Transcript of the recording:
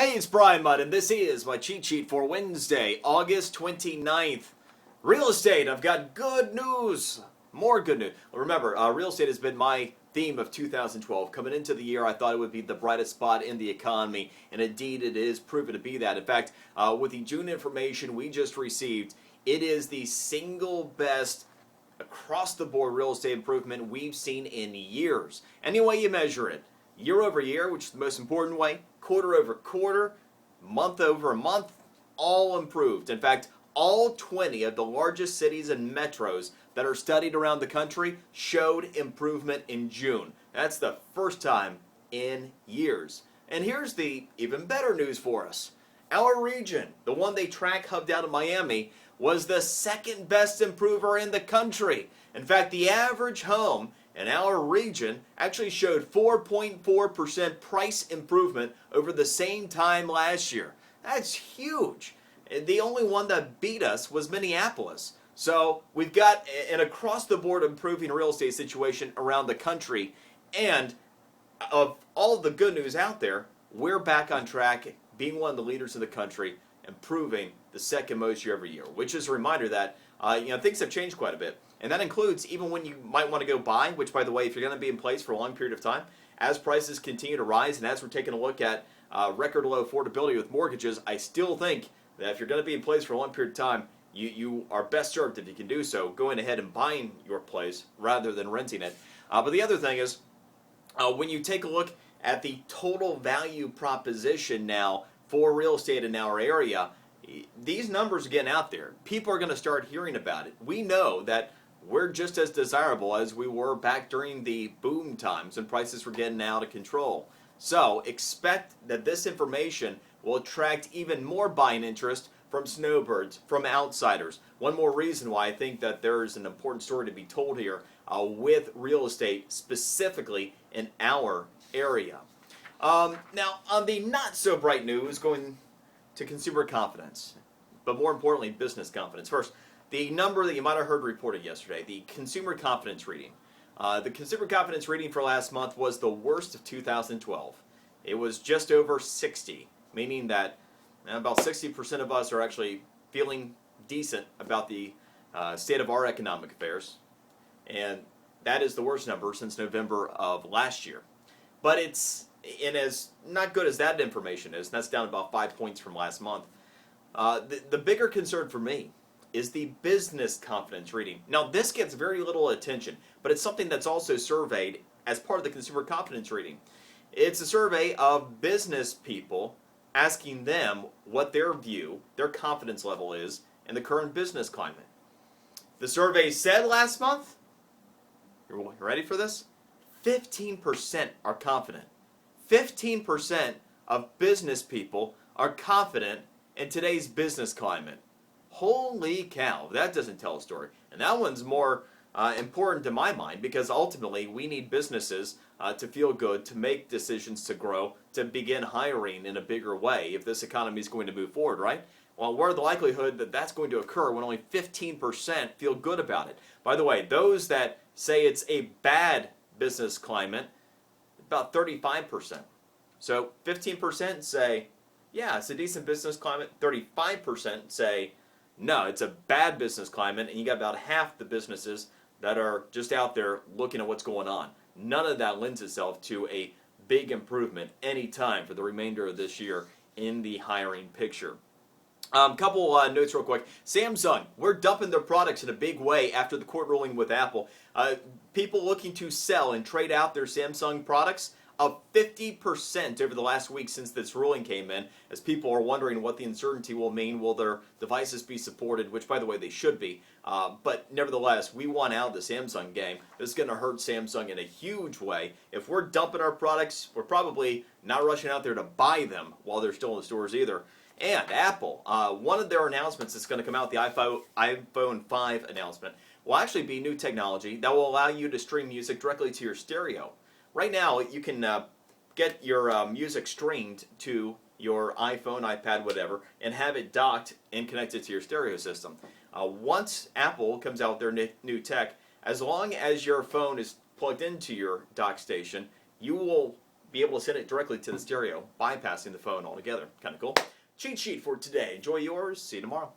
Hey, it's Brian Mudd, and this is my cheat sheet for Wednesday, August 29th. Real estate, I've got good news. More good news. Remember, real estate has been my theme of 2012. Coming into the year, I thought it would be the brightest spot in the economy, and indeed it is proven to be that. In fact, with the June information we just received, it is the single best across-the-board real estate improvement we've seen in years. Any way you measure it. Year over year, which is the most important way, quarter over quarter, month over month, all improved. In fact, all 20 of the largest cities and metros that are studied around the country showed improvement in June. That's the first time in years. And here's the even better news for us. Our region, the one they track hubbed out of Miami, was the second best improver in the country. In fact, the average home in our region actually showed 4.4% price improvement over the same time last year. That's huge. The only one that beat us was Minneapolis. So we've got an across-the-board improving real estate situation around the country. And of all of the good news out there, we're back on track, being one of the leaders in the country, improving the second most year every year, which is a reminder that things have changed quite a bit. And that includes even when you might want to go buy, which, by the way, if you're going to be in place for a long period of time, as prices continue to rise and as we're taking a look at record low affordability with mortgages, I still think that if you're going to be in place for a long period of time, you are best served if you can do so going ahead and buying your place rather than renting it. But the other thing is, when you take a look at the total value proposition now for real estate in our area, these numbers are getting out there. People are going to start hearing about it. We know that we're just as desirable as we were back during the boom times when prices were getting out of control. So expect that this information will attract even more buying interest from snowbirds, from outsiders. One more reason why I think that there is an important story to be told here with real estate, specifically in our area. Now, on the not so bright news, going to consumer confidence, but more importantly, business confidence. First, the number that you might have heard reported yesterday, the consumer confidence reading. The consumer confidence reading for last month was the worst of 2012. It was just over 60, meaning that about 60% of us are actually feeling decent about the state of our economic affairs. And that is the worst number since November of last year. But it's as not good as that information is, and that's down about 5 points from last month. The bigger concern for me is the business confidence reading. Now, this gets very little attention, but it's something that's also surveyed as part of the consumer confidence reading. It's a survey of business people asking them what their view, their confidence level is in the current business climate. The survey said last month, you ready for this? 15% are confident. 15% of business people are confident in today's business climate. Holy cow, that doesn't tell a story. And that one's more important to my mind because ultimately we need businesses to feel good, to make decisions to grow, to begin hiring in a bigger way if this economy is going to move forward, right? Well, what are the likelihood that that's going to occur when only 15% feel good about it? By the way, those that say it's a bad business climate, about 35%. So 15% say, yeah, it's a decent business climate. 35% say, no, it's a bad business climate, and you got about half the businesses that are just out there looking at what's going on. None of that lends itself to a big improvement anytime for the remainder of this year in the hiring picture. Couple notes real quick. Samsung, we're dumping their products in a big way after the court ruling with Apple. People looking to sell and trade out their Samsung products, up 50% over the last week since this ruling came in, as people are wondering what the uncertainty will mean. Will their devices be supported? Which, by the way, they should be. But nevertheless, we want out of the Samsung game. This is going to hurt Samsung in a huge way. If we're dumping our products, we're probably not rushing out there to buy them while they're still in the stores either. And Apple, one of their announcements that's going to come out, the iPhone 5 announcement, will actually be new technology that will allow you to stream music directly to your stereo. Right now, you can get your music streamed to your iPhone, iPad, whatever, and have it docked and connected to your stereo system. Once Apple comes out with their new tech, as long as your phone is plugged into your dock station, you will be able to send it directly to the stereo, bypassing the phone altogether. Kind of cool. Cheat sheet for today. Enjoy yours. See you tomorrow.